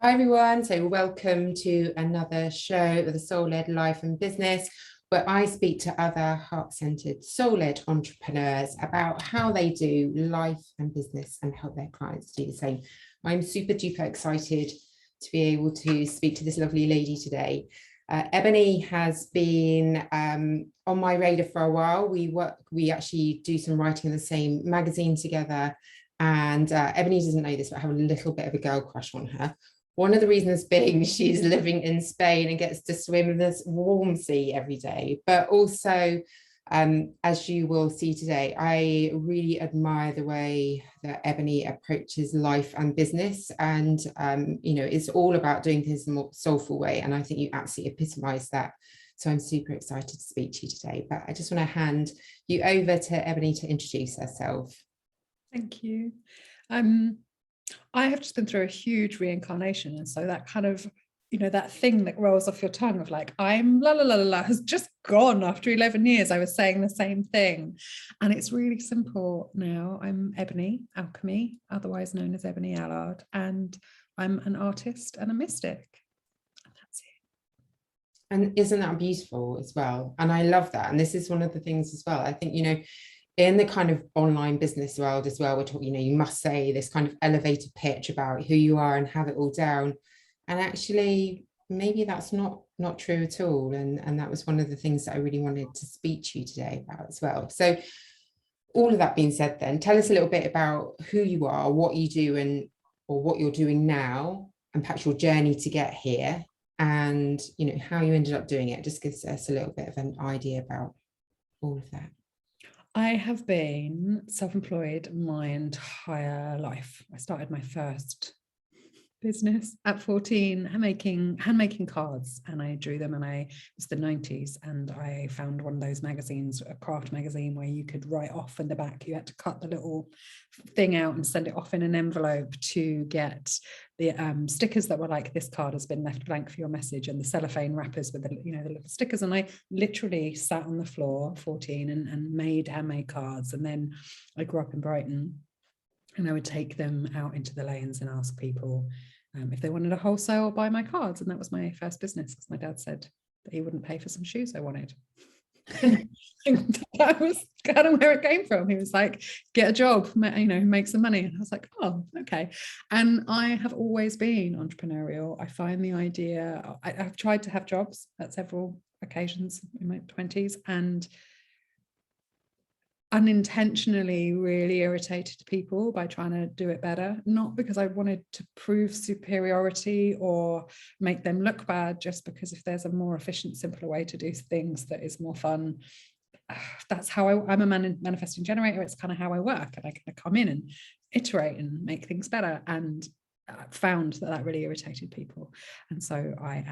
Hi everyone, so welcome to another show of the Soul-Led Life and Business, where I speak to other heart-centered, soul-led entrepreneurs about how they do life and business and help their clients do the same. I'm super duper excited to be able to speak to this lovely lady today. Ebonie has been on my radar for a while. We actually do some writing in the same magazine together, and Ebonie doesn't know this, but I have a little bit of a girl crush on her. One of the reasons being she's living in Spain and gets to swim in this warm sea every day. But also, as you will see today, I really admire the way that Ebonie approaches life and business. And, it's all about doing things in a more soulful way. And I think you absolutely epitomize that. So I'm super excited to speak to you today. But I just want to hand you over to Ebonie to introduce herself. Thank you. I have just been through a huge reincarnation. And so that kind of, that thing that rolls off your tongue of like, I'm la la la la la has just gone after 11 years. I was saying the same thing. And it's really simple now. I'm Ebonie Alchemy, otherwise known as Ebonie Allard. And I'm an artist and a mystic. And that's it. And isn't that beautiful as well? And I love that. And this is one of the things as well. I think, in the kind of online business world as well, we're talking, you must say this kind of elevator pitch about who you are and have it all down. And actually, maybe that's not true at all. And that was one of the things that I really wanted to speak to you today about as well. So all of that being said, then tell us a little bit about who you are, what you do, or what you're doing now, and perhaps your journey to get here, and how you ended up doing it. Just gives us a little bit of an idea about all of that. I have been self-employed my entire life. I started my first business at 14, hand-making cards, and I drew them, and it was the 90s, and I found one of those magazines, a craft magazine, where you could write off in the back. You had to cut the little thing out and send it off in an envelope to get the stickers that were like, this card has been left blank for your message, and the cellophane wrappers with the little stickers. And I literally sat on the floor 14 and made handmade cards. And then I grew up in Brighton, and I would take them out into the lanes and ask people if they wanted a wholesale or buy my cards. And that was my first business, because my dad said that he wouldn't pay for some shoes I wanted. And that was kind of where it came from. He was like, get a job, make some money. And I was like, oh, okay. And I have always been entrepreneurial. I find the idea, I've tried to have jobs at several occasions in my 20s, and unintentionally really irritated people by trying to do it better, not because I wanted to prove superiority or make them look bad, just because if there's a more efficient, simpler way to do things that is more fun, that's how I'm a manifesting generator. It's kind of how I work, and I kind of come in and iterate and make things better, and found that really irritated people. And so I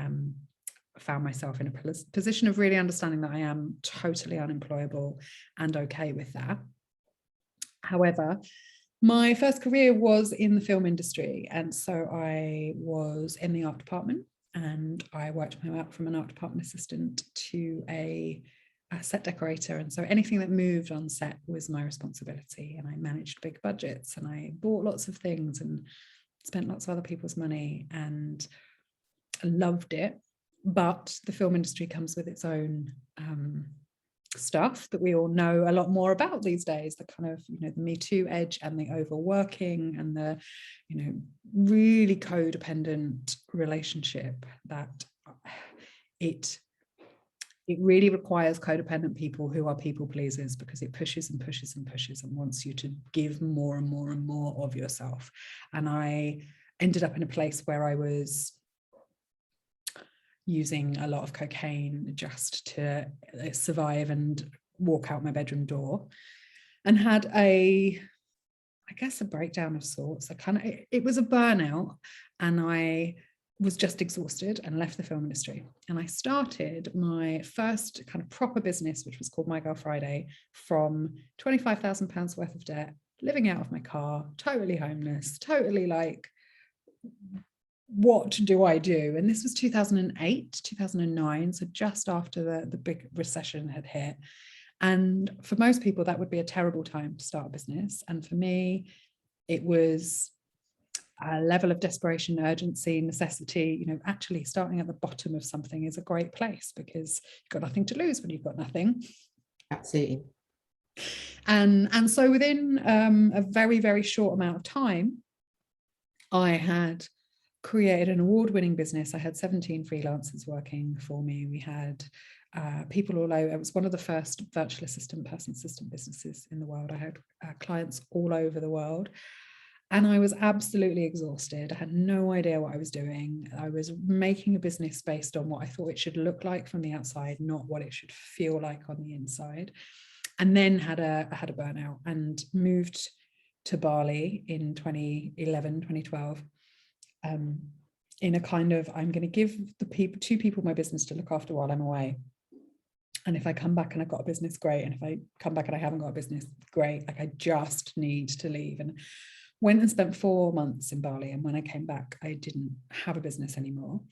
found myself in a position of really understanding that I am totally unemployable and okay with that. However, my first career was in the film industry, and so I was in the art department, and I worked my way up from an art department assistant to a set decorator. And so anything that moved on set was my responsibility, and I managed big budgets, and I bought lots of things and spent lots of other people's money, and I loved it. But the film industry comes with its own stuff that we all know a lot more about these days, the kind of, the Me Too edge, and the overworking, and the, really codependent relationship that it really requires codependent people who are people pleasers, because it pushes and pushes and pushes and wants you to give more and more and more of yourself. And I ended up in a place where I was using a lot of cocaine just to survive and walk out my bedroom door, and had a breakdown of sorts. It was a burnout, and I was just exhausted and left the film industry. And I started my first kind of proper business, which was called My Girl Friday, from £25,000 worth of debt, living out of my car, totally homeless, totally like, what do I do? And this was 2008, 2009, so just after the big recession had hit. And for most people, that would be a terrible time to start a business. And for me, it was a level of desperation, urgency, necessity. You know, actually starting at the bottom of something is a great place because you've got nothing to lose when you've got nothing. Absolutely. And so within a very, very short amount of time, I had created an award-winning business. I had 17 freelancers working for me. We had people all over. It was one of the first virtual assistant, personal assistant businesses in the world. I had clients all over the world. And I was absolutely exhausted. I had no idea what I was doing. I was making a business based on what I thought it should look like from the outside, not what it should feel like on the inside. And then had a burnout and moved to Bali in 2011, 2012, in a kind of, I'm going to give two people my business to look after while I'm away. And if I come back and I've got a business, great. And if I come back and I haven't got a business, great. Like I just need to leave. And went and spent 4 months in Bali. And when I came back, I didn't have a business anymore.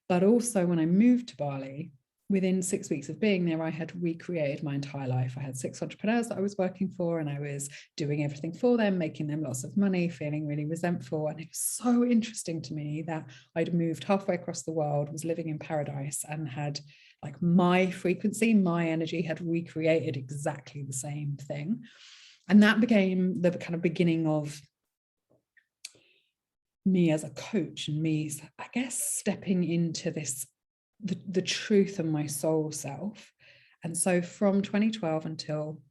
But also when I moved to Bali, within 6 weeks of being there, I had recreated my entire life. I had 6 entrepreneurs that I was working for, and I was doing everything for them, making them lots of money, feeling really resentful. And it was so interesting to me that I'd moved halfway across the world, was living in paradise, and had like my frequency, my energy had recreated exactly the same thing. And that became the kind of beginning of me as a coach and me, I guess, stepping into this the truth of my soul self. And so from 2012 until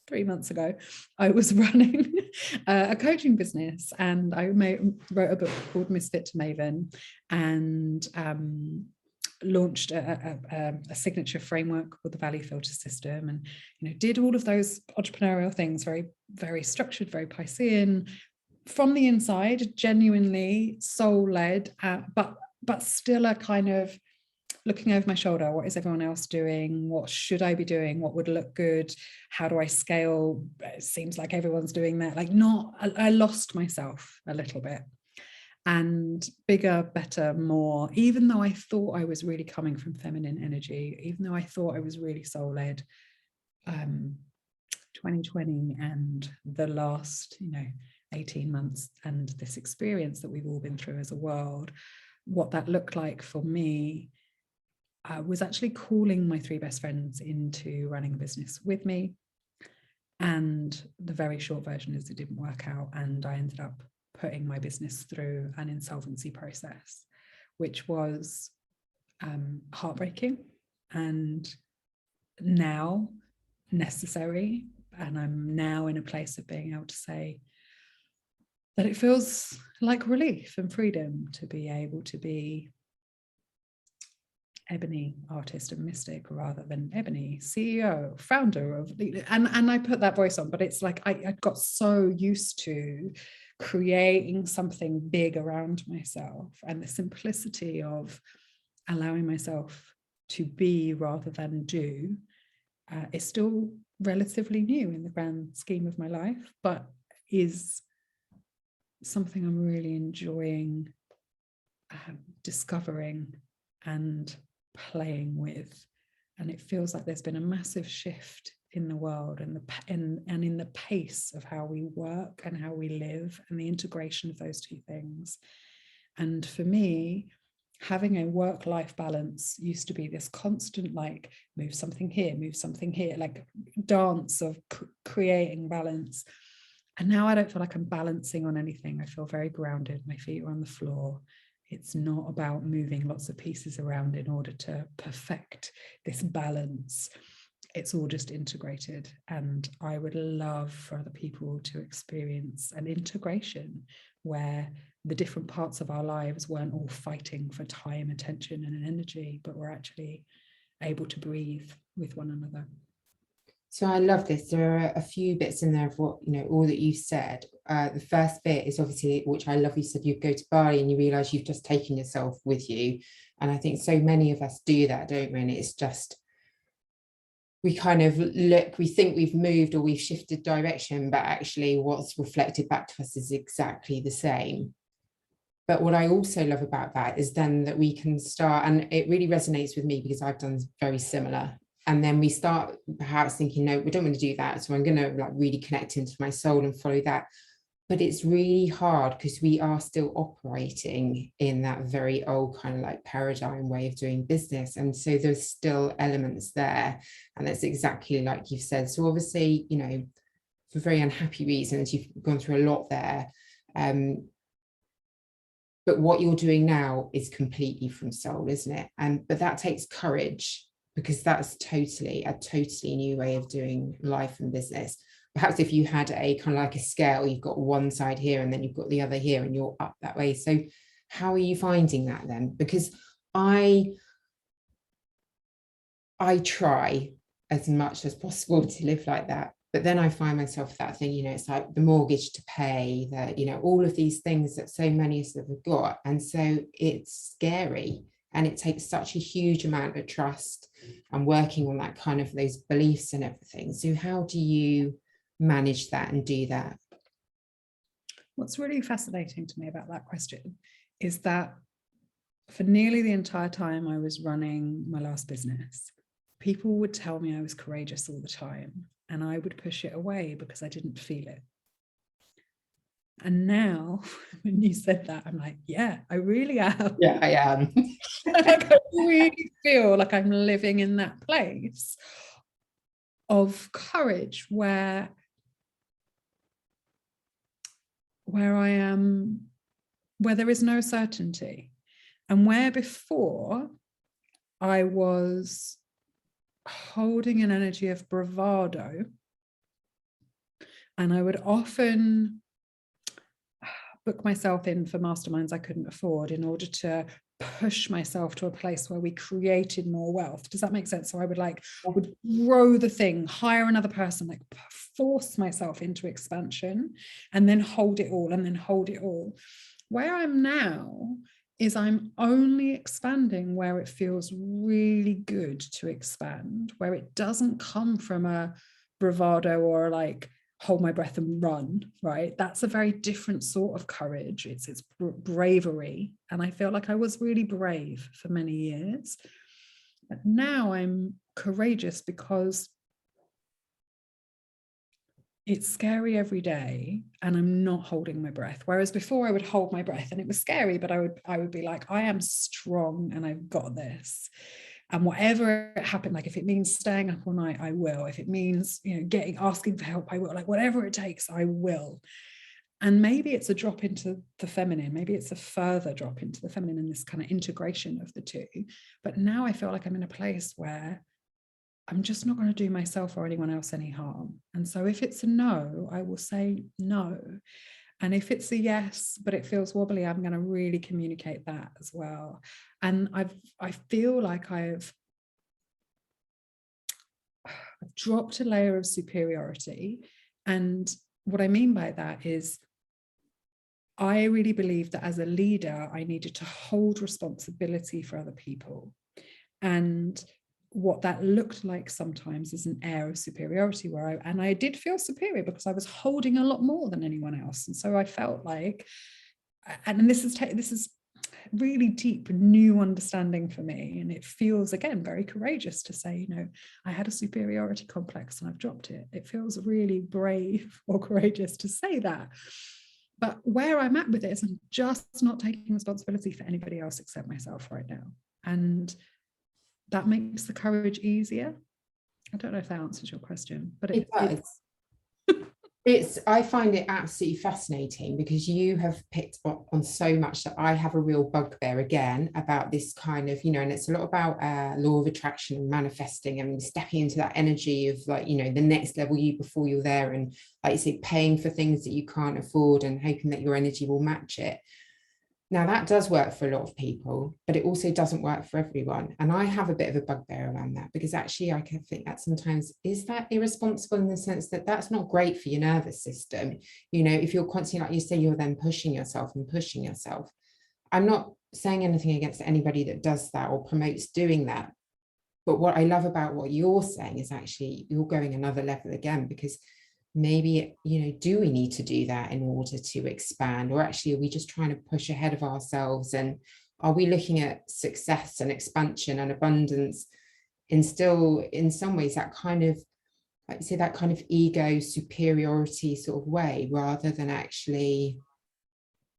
3 months ago, I was running a coaching business, and I wrote a book called Misfit to Maven, and launched a signature framework called the value filter system, and did all of those entrepreneurial things, very, very structured, very Piscean, from the inside, genuinely soul-led, but still a kind of looking over my shoulder. What is everyone else doing? What should I be doing? What would look good? How do I scale? It seems like everyone's doing that. I lost myself a little bit. And bigger, better, more, even though I thought I was really coming from feminine energy, even though I thought I was really soul-led, 2020 and the last, 18 months and this experience that we've all been through as a world, what that looked like for me was actually calling my 3 best friends into running a business with me. And the very short version is it didn't work out, and I ended up putting my business through an insolvency process, which was heartbreaking and now necessary. And I'm now in a place of being able to say that it feels like relief and freedom to be able to be Ebonie, artist and mystic, rather than Ebonie, CEO, founder of, and I put that voice on, but it's like I got so used to creating something big around myself, and the simplicity of allowing myself to be rather than do is still relatively new in the grand scheme of my life, but is something I'm really enjoying discovering and playing with. And it feels like there's been a massive shift in the world and in the pace of how we work and how we live, and the integration of those two things. And for me, having a work-life balance used to be this constant, move something here, like dance of creating balance. And now I don't feel like I'm balancing on anything. I feel very grounded. My feet are on the floor. It's not about moving lots of pieces around in order to perfect this balance. It's all just integrated. And I would love for other people to experience an integration where the different parts of our lives weren't all fighting for time, attention, and energy, but we're actually able to breathe with one another. So I love this. There are a few bits in there of what, all that you said. The first bit is obviously, which I love, you said you go to Bali and you realize you've just taken yourself with you. And I think so many of us do that, don't we? And it's just, we kind of we think we've moved or we've shifted direction, but actually what's reflected back to us is exactly the same. But what I also love about that is then that we can start, and it really resonates with me because I've done very similar. And then we start perhaps thinking, no, we don't want to do that. So I'm going to really connect into my soul and follow that. but it's really hard because we are still operating in that very old kind of like paradigm way of doing business. And so there's still elements there. And that's exactly like you've said. So obviously, you know, for very unhappy reasons, you've gone through a lot there. But what you're doing now is completely from soul, isn't it? And but that takes courage, because that's a totally new way of doing life and business. Perhaps if you had a kind of like a scale, you've got one side here and then you've got the other here and you're up that way. So how are you finding that then? Because I try as much as possible to live like that. But then I find myself that thing, you know, it's like the mortgage to pay, that, you know, all of these things that so many of us have got. And so it's scary. And it takes such a huge amount of trust and working on that kind of those beliefs and everything. So how do you manage that and do that? What's really fascinating to me about that question is that for nearly the entire time I was running my last business, people would tell me I was courageous all the time, and I would push it away because I didn't feel it. And now, when you said that, I'm like, yeah, I really am. Yeah, I am. Like, I really feel like I'm living in that place of courage where I am, where there is no certainty, and where before I was holding an energy of bravado, and I would often book myself in for masterminds I couldn't afford in order to push myself to a place where we created more wealth. Does that make sense? So I would grow the thing, hire another person, like force myself into expansion, and then hold it all, and then hold it all. Where I'm now is I'm only expanding where it feels really good to expand, where it doesn't come from a bravado or like hold my breath and run, right? That's a very different sort of courage. It's bravery. And I feel like I was really brave for many years. But now I'm courageous because it's scary every day and I'm not holding my breath. Whereas before I would hold my breath and it was scary, but I would be like, I am strong and I've got this. And whatever happened, like if it means staying up all night, I will. If it means, you know, asking for help, I will. Like whatever it takes, I will. And maybe it's a drop into the feminine. Maybe it's a further drop into the feminine and this kind of integration of the two. But now I feel like I'm in a place where I'm just not going to do myself or anyone else any harm. And so if it's a no, I will say no. And if it's a yes, but it feels wobbly, I'm going to really communicate that as well. And I feel like I've dropped a layer of superiority. And what I mean by that is I really believe that as a leader, I needed to hold responsibility for other people. And what that looked like sometimes is an air of superiority where I did feel superior because I was holding a lot more than anyone else. And so I felt like, and this is really deep, new understanding for me. And it feels, again, very courageous to say, you know, I had a superiority complex and I've dropped it. It feels really brave or courageous to say that. But where I'm at with it is I'm just not taking responsibility for anybody else except myself right now. And that makes the courage easier. I don't know if that answers your question, but it does. I find it absolutely fascinating because you have picked up on so much that I have a real bugbear again about this kind of, you know, and it's a lot about law of attraction and manifesting and stepping into that energy of like, you know, the next level you before you're there, and like you say, paying for things that you can't afford and hoping that your energy will match it. Now that does work for a lot of people, but it also doesn't work for everyone. And I have a bit of a bugbear around that because actually I can think that sometimes is that irresponsible in the sense that that's not great for your nervous system. You know, if you're constantly, like you say, you're then pushing yourself and pushing yourself. I'm not saying anything against anybody that does that or promotes doing that. But what I love about what you're saying is actually you're going another level again, because maybe, you know, do we need to do that in order to expand, or actually are we just trying to push ahead of ourselves? And are we looking at success and expansion and abundance in still in some ways that kind of I'd say that kind of ego superiority sort of way, rather than actually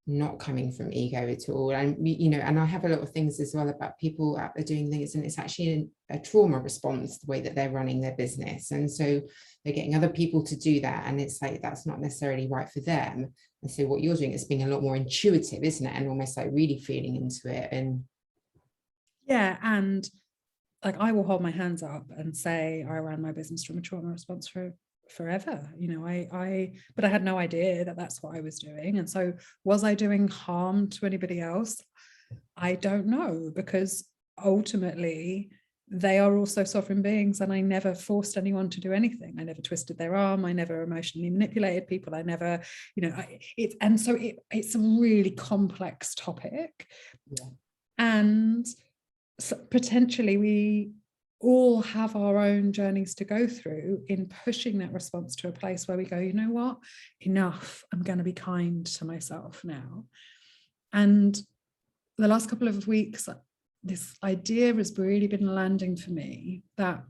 not coming from ego at all. And and I have a lot of things as well about people out there doing things, and it's actually a trauma response, the way that they're running their business, and so they're getting other people to do that, and it's like that's not necessarily right for them. And so what you're doing is being a lot more intuitive, isn't it, and almost like really feeling into it. And yeah, and like I will hold my hands up and say I ran my business from a trauma response for forever. But I had no idea that that's what I was doing. And so was I doing harm to anybody else? I don't know, because ultimately they are also sovereign beings, and I never forced anyone to do anything. I never twisted their arm. I never emotionally manipulated people. I never, it's a really complex topic. yeah. And so potentially we all have our own journeys to go through in pushing that response to a place where we go, you know what, enough, I'm going to be kind to myself now. And the last couple of weeks, this idea has really been landing for me that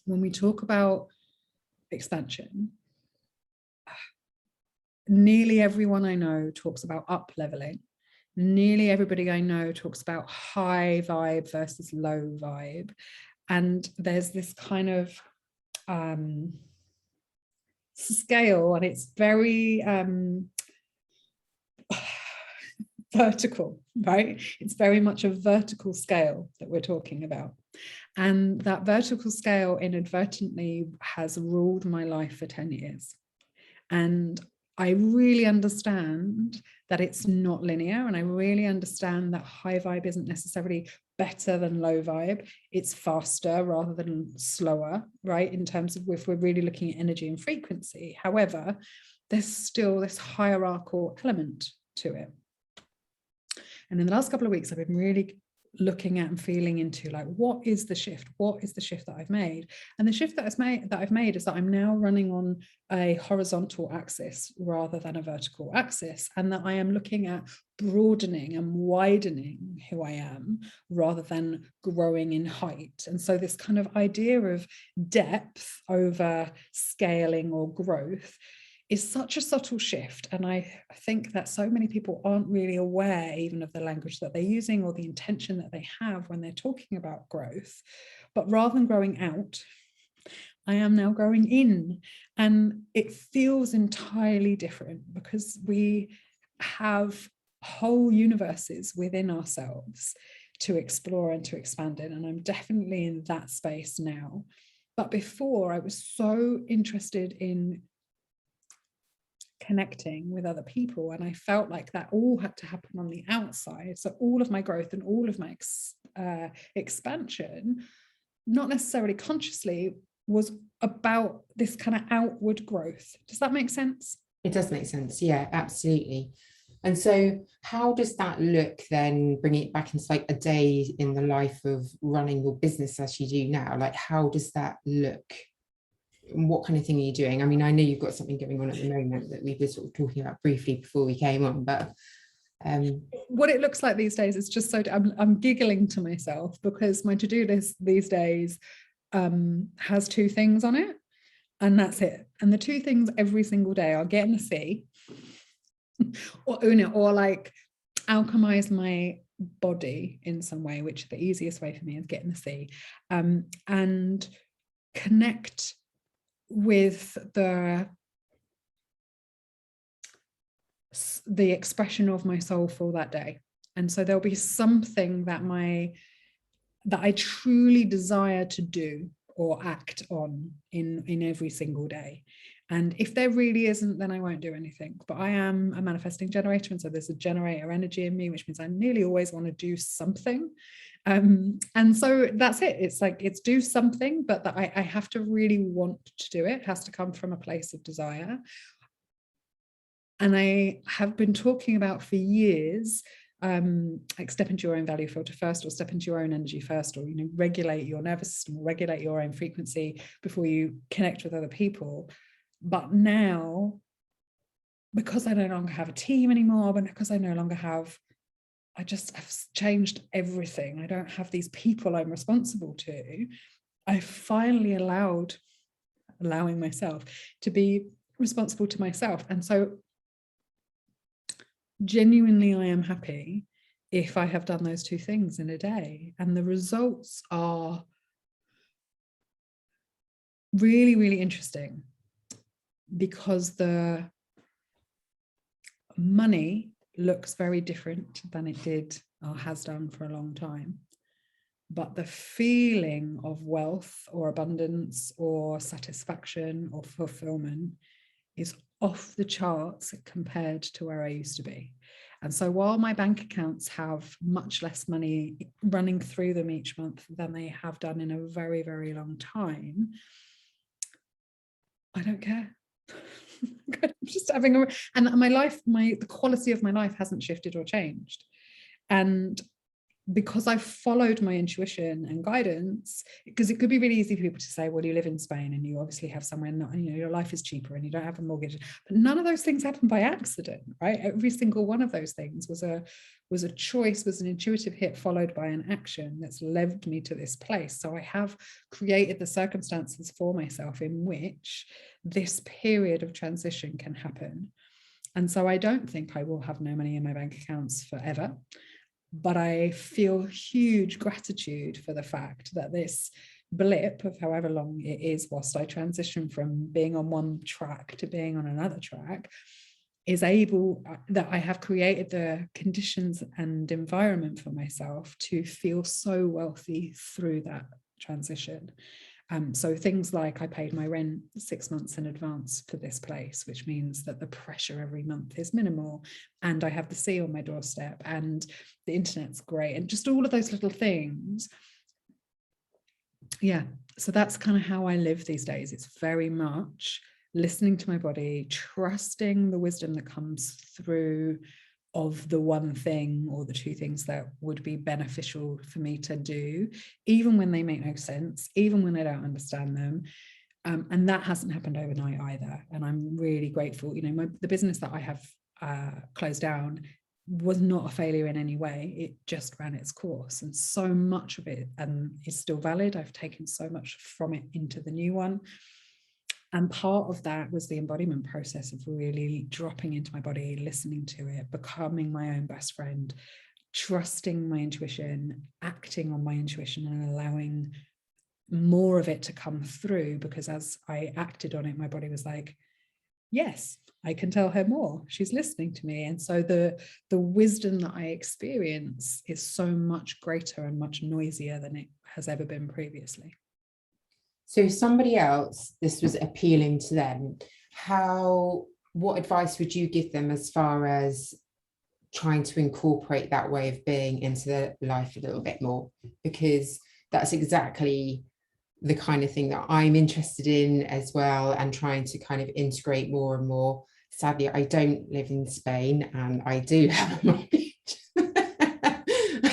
when we talk about expansion, nearly everyone I know talks about up leveling. Nearly everybody I know talks about high vibe versus low vibe. And there's this kind of scale, and it's very vertical, right? It's very much a vertical scale that we're talking about. And that vertical scale inadvertently has ruled my life for 10 years. And I really understand that it's not linear, and I really understand that high vibe isn't necessarily better than low vibe. It's faster rather than slower, right? In terms of if we're really looking at energy and frequency. However, there's still this hierarchical element to it. And in the last couple of weeks, I've been really looking at and feeling into, like, what is the shift? What is the shift that I've made? And the shift that I've made is that I'm now running on a horizontal axis rather than a vertical axis, and that I am looking at broadening and widening who I am rather than growing in height. And so this kind of idea of depth over scaling or growth is such a subtle shift. And I think that so many people aren't really aware even of the language that they're using or the intention that they have when they're talking about growth. But rather than growing out, I am now growing in. And it feels entirely different because we have whole universes within ourselves to explore and to expand in. And I'm definitely in that space now. But before, I was so interested in connecting with other people, and I felt like that all had to happen on the outside. So all of my growth and all of my expansion, not necessarily consciously, was about this kind of outward growth. Does that make sense? It does make sense. Yeah, absolutely. And so how does that look then, bringing it back into like a day in the life of running your business as you do now? Like, how does that look? What kind of thing are you doing? I mean, I know you've got something going on at the moment that we were sort of talking about briefly before we came on, but what it looks like these days is just so I'm giggling to myself because my to-do list these days has 2 things on it, and that's it. And the 2 things every single day are get in the sea or like alchemize my body in some way, which the easiest way for me is get in the sea, and connect with the expression of my soul for that day. And so there'll be something that I truly desire to do or act on in every single day. And if there really isn't, then I won't do anything. But I am a manifesting generator, and so there's a generator energy in me, which means I nearly always want to do something. And so that's it. It's like, it's do something, but that I have to really want to do it. It has to come from a place of desire. And I have been talking about for years, like step into your own value filter first, or step into your own energy first, or regulate your nervous system, or regulate your own frequency before you connect with other people. But now, because I no longer have a team anymore, but because I no longer have, I just have changed everything. I don't have these people I'm responsible to. I finally allowed allowing myself to be responsible to myself. And so genuinely, I am happy if I have done those two things in a day. And the results are really, really interesting, because the money looks very different than it did or has done for a long time. But the feeling of wealth or abundance or satisfaction or fulfillment is off the charts compared to where I used to be. And so while my bank accounts have much less money running through them each month than they have done in a very, very long time, I don't care. I'm just having and my life, the quality of my life hasn't shifted or changed. And because I've followed my intuition and guidance, because it could be really easy for people to say, well, you live in Spain and you obviously have somewhere, not, you know, your life is cheaper and you don't have a mortgage. But none of those things happen by accident, right? Every single one of those things was a choice, was an intuitive hit followed by an action that's led me to this place. So I have created the circumstances for myself in which this period of transition can happen. And so I don't think I will have no money in my bank accounts forever. But I feel huge gratitude for the fact that this blip of however long it is whilst I transition from being on one track to being on another track is able, that I have created the conditions and environment for myself to feel so wealthy through that transition. So things like I paid my rent 6 months in advance for this place, which means that the pressure every month is minimal, and I have the sea on my doorstep, and the internet's great, and just all of those little things. Yeah, so that's kind of how I live these days. It's very much listening to my body, trusting the wisdom that comes through of the one thing or the two things that would be beneficial for me to do, even when they make no sense, even when I don't understand them. And that hasn't happened overnight either. And I'm really grateful. You know, the business that I have closed down was not a failure in any way. It just ran its course. And so much of it is still valid. I've taken so much from it into the new one. And part of that was the embodiment process of really dropping into my body, listening to it, becoming my own best friend, trusting my intuition, acting on my intuition, and allowing more of it to come through. Because as I acted on it, my body was like, yes, I can tell her more. She's listening to me. And so the wisdom that I experience is so much greater and much noisier than it has ever been previously. So if somebody else, this was appealing to them, what advice would you give them as far as trying to incorporate that way of being into their life a little bit more? Because that's exactly the kind of thing that I'm interested in as well, and trying to kind of integrate more and more. Sadly, I don't live in Spain and I do have a mortgage.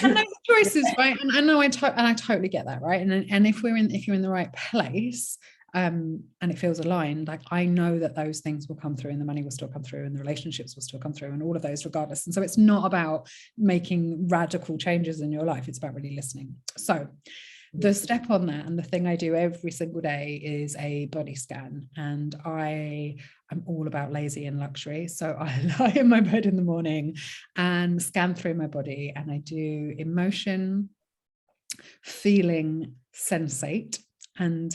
And those choices, right? And I know I totally get that, right? And if you're in the right place, and it feels aligned, like I know that those things will come through, and the money will still come through, and the relationships will still come through, and all of those regardless. And so it's not about making radical changes in your life, it's about really listening. So the step on that, and the thing I do every single day, is a body scan. And I'm all about lazy and luxury. So I lie in my bed in the morning and scan through my body, and I do emotion, feeling, sensate. And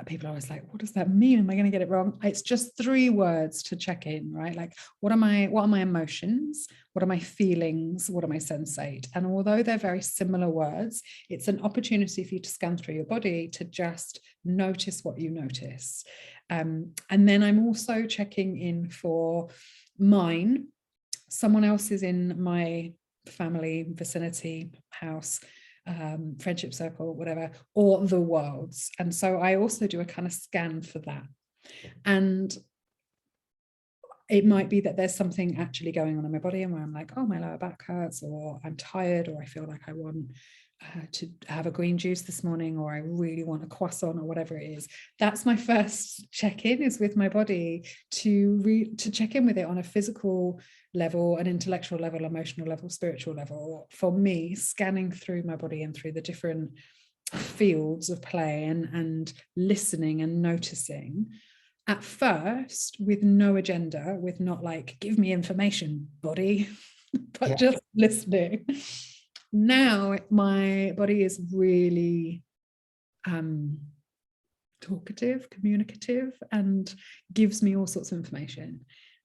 people are always like, what does that mean? Am I going to get it wrong? It's just 3 words to check in, right? Like, what are my emotions? What are my feelings? What are my sensate? And although they're very similar words, it's an opportunity for you to scan through your body to just notice what you notice. And then I'm also checking in for mine. Someone else is in my family, vicinity, house, friendship circle, whatever, or the world's. And so I also do a kind of scan for that. And it might be that there's something actually going on in my body, and where I'm like, oh, my lower back hurts, or I'm tired, or I feel like I want to have a green juice this morning, or I really want a croissant, or whatever it is. That's my first check-in, is with my body, to check in with it on a physical level, an intellectual level, emotional level, spiritual level. For me, scanning through my body and through the different fields of play and listening and noticing, at first with no agenda, with not like, give me information, body, but just listening. Now my body is really talkative, communicative, and gives me all sorts of information.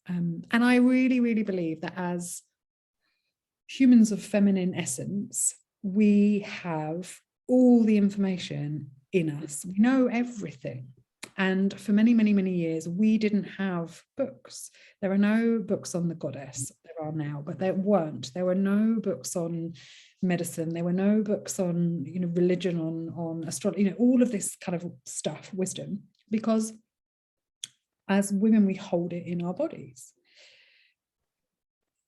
And I really, really believe that as humans of feminine essence, we have all the information in us. We know everything. And for many, many, many years, we didn't have books. There are no books on the goddess. There are now, but there weren't. There were no books on medicine. There were no books on, religion, on astrology, all of this kind of stuff, wisdom, because as women, we hold it in our bodies.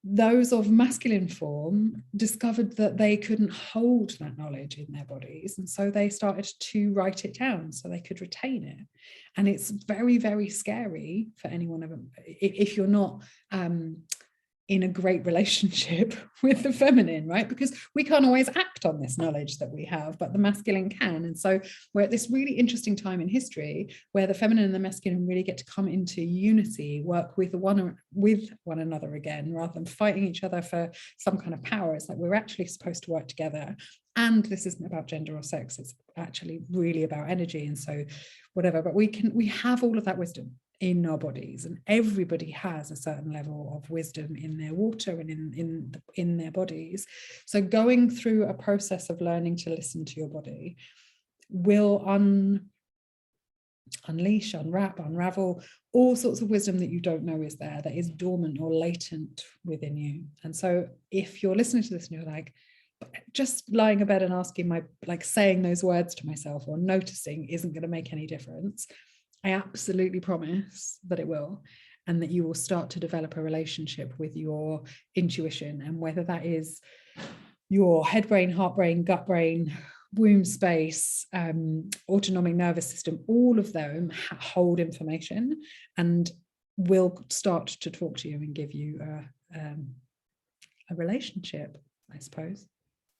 Those of masculine form discovered that they couldn't hold that knowledge in their bodies. And so they started to write it down so they could retain it. And it's very, very scary for anyone if you're not in a great relationship with the feminine, right? Because we can't always act on this knowledge that we have, but the masculine can. And so we're at this really interesting time in history where the feminine and the masculine really get to come into unity, work with one another again, rather than fighting each other for some kind of power. It's like we're actually supposed to work together. And this isn't about gender or sex, it's actually really about energy. And so whatever, but we have all of that wisdom in our bodies, and everybody has a certain level of wisdom in their water and in their bodies. So going through a process of learning to listen to your body will unleash, unwrap, unravel all sorts of wisdom that you don't know is there, that is dormant or latent within you. And so if you're listening to this and you're like, just lying in bed and saying those words to myself or noticing isn't going to make any difference, I absolutely promise that it will, and that you will start to develop a relationship with your intuition. And whether that is your head brain, heart brain, gut brain, womb space, autonomic nervous system, all of them hold information and will start to talk to you and give you a relationship, I suppose.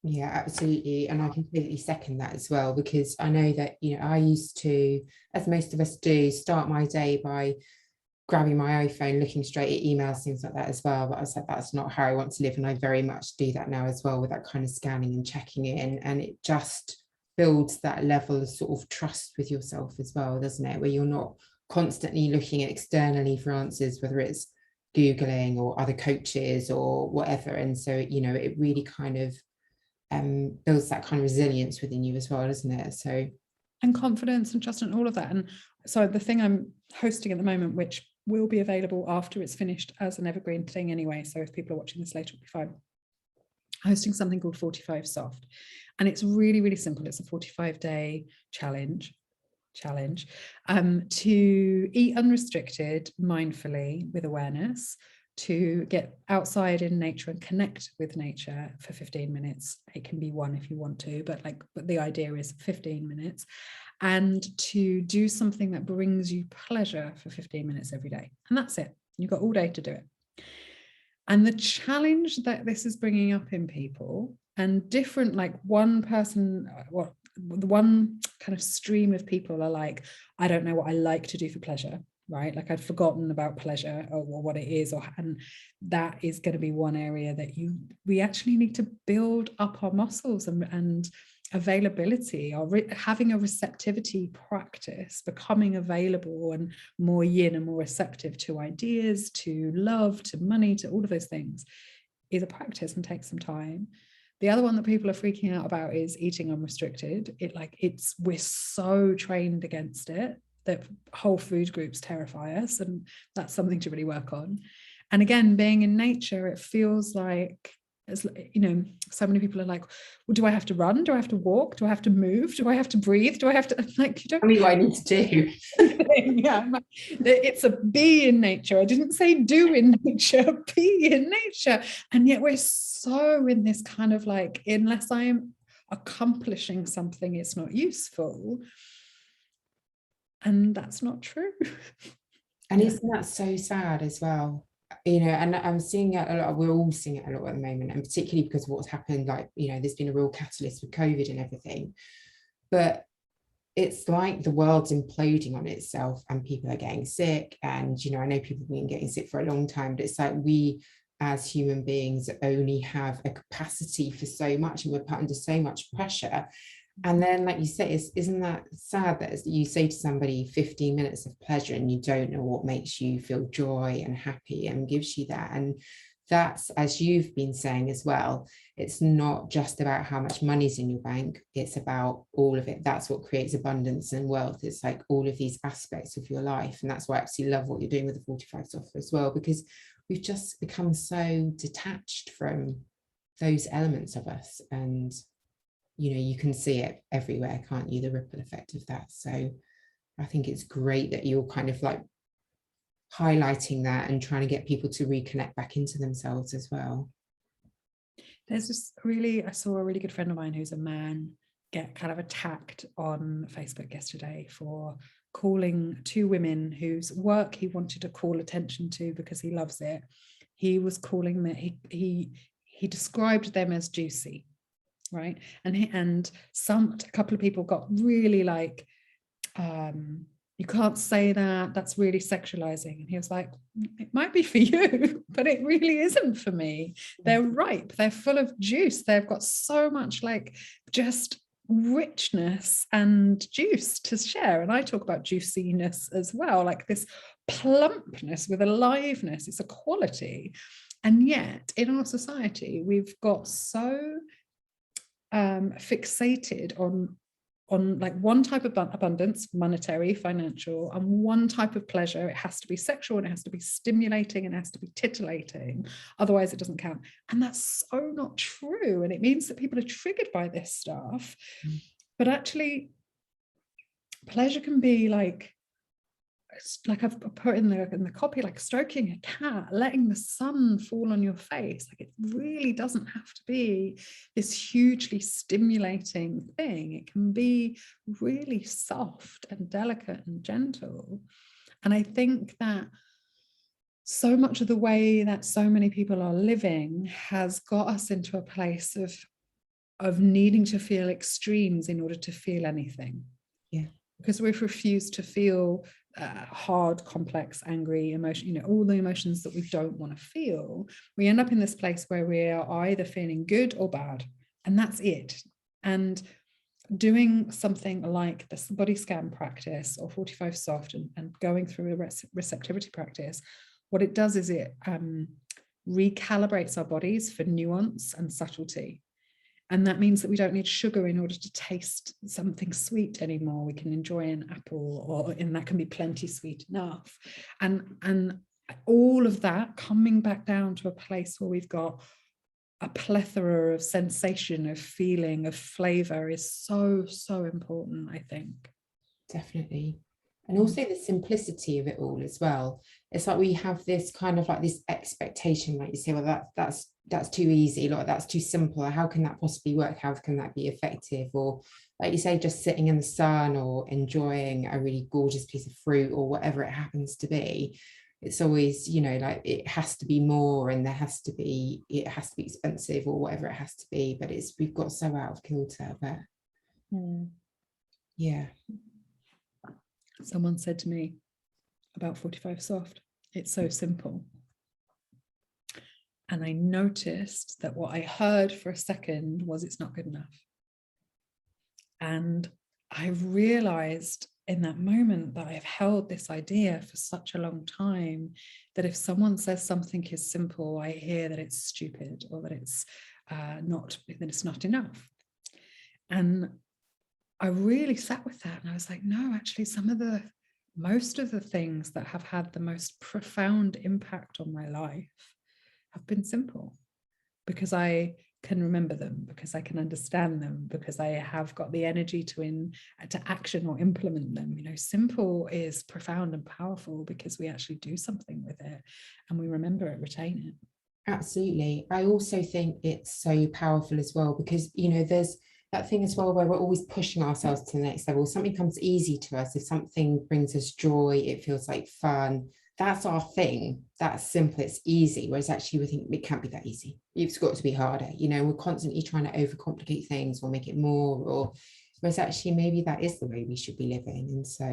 Yeah, absolutely. And I completely second that as well, because I know that, I used to, as most of us do, start my day by grabbing my iPhone, looking straight at emails, things like that as well. But I was like, that's not how I want to live. And I very much do that now as well, with that kind of scanning and checking in. And it just builds that level of sort of trust with yourself as well, doesn't it? Where you're not constantly looking externally for answers, whether it's Googling or other coaches or whatever. And so, it really kind of builds that kind of resilience within you as well, doesn't it? So, and confidence and trust and all of that. And so the thing I'm hosting at the moment, which will be available after it's finished as an evergreen thing anyway, so if people are watching this later, it'll be fine, hosting something called 45 Soft. And it's really, really simple. It's a 45-day challenge to eat unrestricted mindfully with awareness, to get outside in nature and connect with nature for 15 minutes. It can be one if you want to, but the idea is 15 minutes, and to do something that brings you pleasure for 15 minutes every day. And that's it. You've got all day to do it. And the challenge that this is bringing up in people, and different, one person, the one kind of stream of people are like, I don't know what I like to do for pleasure. Right, I'd forgotten about pleasure or what it is, and that is going to be one area that we actually need to build up our muscles and availability, or having a receptivity practice, becoming available and more yin and more receptive to ideas, to love, to money, to all of those things, is a practice and takes some time. The other one that people are freaking out about is eating unrestricted. We're so trained against it that whole food groups terrify us, and that's something to really work on. And again, being in nature, it feels like, so many people are like, well, do I have to run? Do I have to walk? Do I have to move? Do I have to breathe? Do I have to, you don't tell me what I need to do. Yeah, it's a be in nature. I didn't say do in nature, be in nature. And yet we're so in this kind of unless I am accomplishing something, it's not useful. And that's not true. And isn't that so sad as well? And I'm seeing it a lot, we're all seeing it a lot at the moment, and particularly because of what's happened, there's been a real catalyst with COVID and everything. but it's like the world's imploding on itself and people are getting sick. And, you know, I know people have been getting sick for a long time, but it's like we as human beings only have a capacity for so much, and we're put under so much pressure. And then, like you say, isn't that sad that you say to somebody 15 minutes of pleasure and you don't know what makes you feel joy and happy and gives you that? And that's, as you've been saying as well, it's not just about how much money's in your bank, it's about all of it. That's what creates abundance and wealth. It's like all of these aspects of your life. And that's why I absolutely love what you're doing with the 45 Soft as well, because we've just become so detached from those elements of us. And you know, you can see it everywhere, can't you, the ripple effect of that. So I think it's great that you're kind of like highlighting that and trying to get people to reconnect back into themselves as well. There's just really, I saw a really good friend of mine who's a man get kind of attacked on Facebook yesterday for calling two women whose work he wanted to call attention to because he loves it. He was calling them, he described them as juicy, right? And a couple of people got really like, you can't say that, that's really sexualizing. And he was like, it might be for you, but it really isn't for me. They're ripe, they're full of juice, they've got so much like just richness and juice to share. And I talk about juiciness as well, like this plumpness with aliveness. It's a quality. And yet in our society, we've got so fixated on like one type of abundance, monetary, financial, and one type of pleasure. It has to be sexual and it has to be stimulating and it has to be titillating. Otherwise it doesn't count. And that's so not true. And it means that people are triggered by this stuff. But actually, pleasure can be like I've put in the copy, like stroking a cat, letting the sun fall on your face. Like it really doesn't have to be this hugely stimulating thing. It can be really soft and delicate and gentle. And I think that so much of the way that so many people are living has got us into a place of needing to feel extremes in order to feel anything. Yeah. Because we've refused to feel hard, complex, angry emotion, you know, all the emotions that we don't want to feel. We end up in this place where we are either feeling good or bad, and that's it. And doing something like this body scan practice or 45 soft and going through a receptivity practice, what it does is it recalibrates our bodies for nuance and subtlety. And that means that we don't need sugar in order to taste something sweet anymore. We can enjoy an apple, and that can be plenty sweet enough. And all of that coming back down to a place where we've got a plethora of sensation, of feeling, of flavor is so, so important, I think. Definitely. And also the simplicity of it all as well. It's like we have this kind of like this expectation, like you say, well, that's too easy, like that's too simple. How can that possibly work? How can that be effective? Or like you say, just sitting in the sun or enjoying a really gorgeous piece of fruit or whatever it happens to be. It's always, you know, like it has to be more, and it has to be expensive or whatever it has to be. But we've got so out of kilter. But yeah. Someone said to me about 45 soft, it's so simple. And I noticed that what I heard for a second was it's not good enough. And I realized in that moment that I've held this idea for such a long time that if someone says something is simple, I hear that it's stupid or that it's not enough. And I really sat with that and I was like, no, actually most of the things that have had the most profound impact on my life have been simple, because I can remember them, because I can understand them, because I have got the energy to action or implement them. You know, simple is profound and powerful because we actually do something with it and we remember it, retain it. Absolutely. I also think it's so powerful as well because, you know, there's that thing as well where we're always pushing ourselves to the next level. Something comes easy to us. If something brings us joy, it feels like fun. That's our thing. That's simple. It's easy. Whereas actually we think it can't be that easy. It's got to be harder. You know, we're constantly trying to overcomplicate things or make it more, or whereas actually maybe that is the way we should be living. And so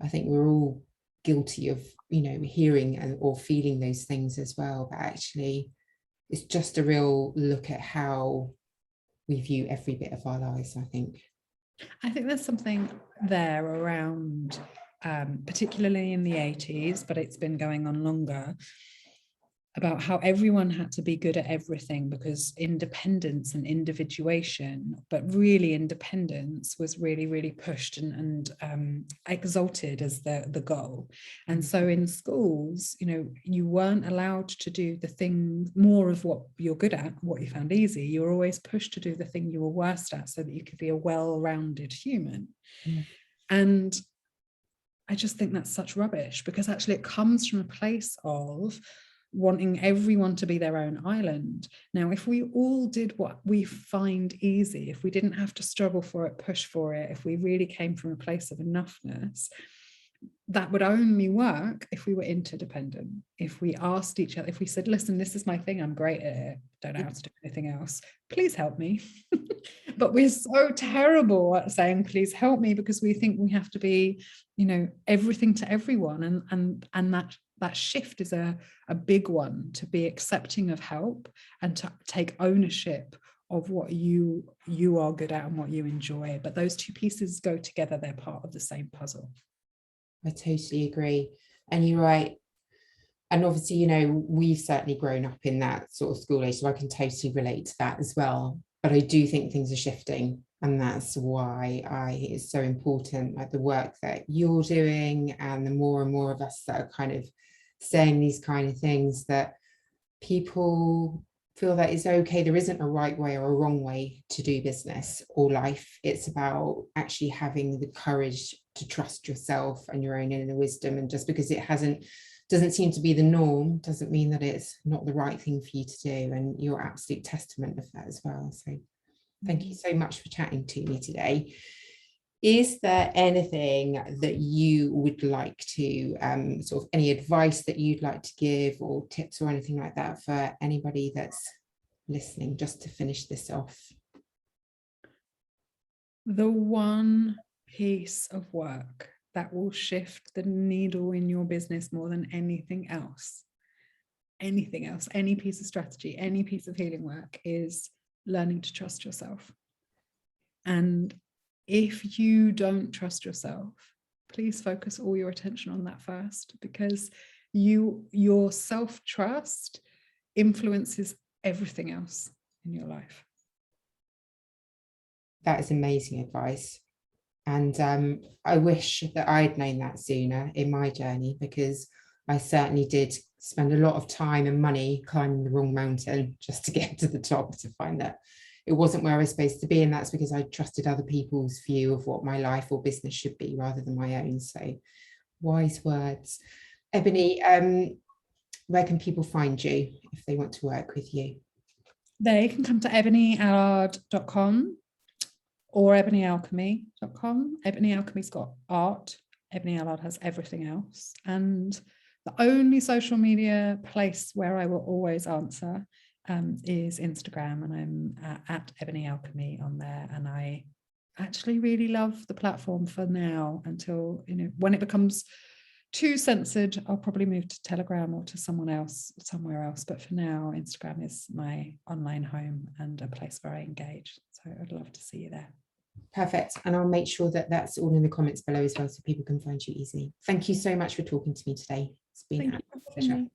I think we're all guilty of, you know, hearing and or feeling those things as well, but actually it's just a real look at how we view every bit of our lives. I think there's something there around, particularly in the 80s, but it's been going on longer, about how everyone had to be good at everything because independence and individuation, but really independence was really, really pushed and exalted as the goal. And so in schools, you know, you weren't allowed to do the thing, more of what you're good at, what you found easy. You were always pushed to do the thing you were worst at so that you could be a well-rounded human. And I just think that's such rubbish, because actually it comes from a place of wanting everyone to be their own island. Now, if we all did what we find easy, if we didn't have to struggle for it, push for it, if we really came from a place of enoughness, that would only work if we were interdependent. If we asked each other, if we said, listen, this is my thing, I'm great at it, don't know how to do anything else, please help me. But we're so terrible at saying, please help me, because we think we have to be, you know, everything to everyone. And that shift is a big one, to be accepting of help and to take ownership of what you are good at and what you enjoy. But those two pieces go together, they're part of the same puzzle. I totally agree. And you're right. And obviously, you know, we've certainly grown up in that sort of school age, so I can totally relate to that as well. But I do think things are shifting, and that's why it's so important, like the work that you're doing and the more and more of us that are kind of saying these kind of things, that people feel that it's okay. There isn't a right way or a wrong way to do business or life. It's about actually having the courage to trust yourself and your own inner wisdom. And just because it doesn't seem to be the norm doesn't mean that it's not the right thing for you to do. And you're absolute testament of that as well. So thank you so much for chatting to me today. Is there anything that you would like to, sort of any advice that you'd like to give, or tips or anything like that for anybody that's listening, just to finish this off? The one piece of work that will shift the needle in your business more than anything else, any piece of strategy, any piece of healing work, is learning to trust yourself. And if you don't trust yourself, please focus all your attention on that first, because your self-trust influences everything else in your life. That is amazing advice. And I wish that I'd known that sooner in my journey, because I certainly did spend a lot of time and money climbing the wrong mountain just to get to the top, to find that it wasn't where I was supposed to be. And that's because I trusted other people's view of what my life or business should be rather than my own. So wise words. Ebonie, where can people find you if they want to work with you? They can come to ebonieallard.com or eboniealchemy.com. Ebonie Alchemy's got art. Ebonie Allard has everything else. And the only social media place where I will always answer is Instagram, and I'm at Ebonie Alchemy on there. And I actually really love the platform for now, until, you know, when it becomes too censored, I'll probably move to Telegram or to somewhere else. But for now, Instagram is my online home and a place where I engage. So I'd love to see you there. Perfect. And I'll make sure that that's all in the comments below as well, so people can find you easily. Thank you so much for talking to me today. It's been a pleasure.